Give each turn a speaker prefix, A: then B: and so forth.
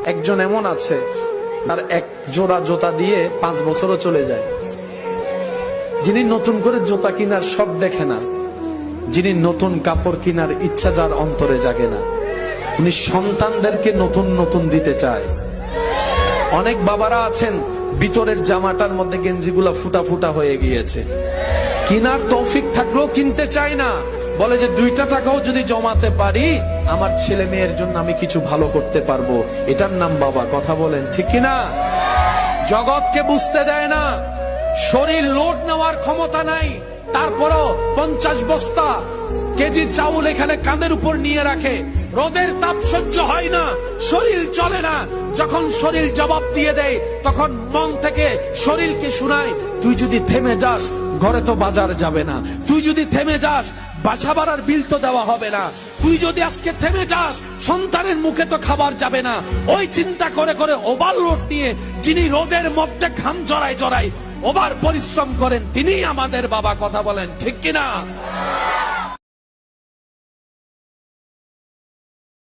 A: একজন এমন আছে তার এক জোড়া জুতা দিয়ে 5 বছরও চলে যায়। যিনি নতুন করে জুতা কিনার শখ দেখে না, যিনি নতুন কাপড় কিনার ইচ্ছা যার অন্তরে জাগে না, উনি সন্তানদেরকে নতুন নতুন দিতে চায়। অনেক বাবারা আছেন ভিতরের জামাটার মধ্যে গেঞ্জিগুলা ফুটা ফুটা হয়ে গিয়েছে, কিনার তৌফিক থাকলেও কিনতে চায় না। বলে যে 2টা টাকাও যদি জমাতে পারি আমার ছেলে মেয়ের জন্য আমি কিছু ভালো করতে পারবো। এটার নাম বাবা। কথা বলেন ঠিক কিনা? জগৎকে বুঝতে দেয় না, শরীর লোড নেওয়ার ক্ষমতা নাই, তারপরও 50 বস্তা কেজি চাউল এখানে কাঁধের উপর নিয়ে রাখে। রোদের তাপ সহ্য হয় না, শরীর চলে না। যখন শরীর জবাব দিয়ে দেয় তখন মন থেকে শরীরকে শুনায়, তুই যদি থেমে যাস ঘরে তো বাজার যাবে না, তুই যদি থেমে যাস বাসা ভাড়ার বিল তো দেওয়া হবে না, তুই যদি আজকে থেমে যাস সন্তানের মুখে তো খাবার যাবে না। ওই চিন্তা করে করে ওভারলোড নিয়ে যিনি রোদের মধ্যে ঘাম জড়ায় জড়ায় ওভার পরিশ্রম করেন তিনি আমাদের বাবা। কথা বলেন ঠিক কিনা?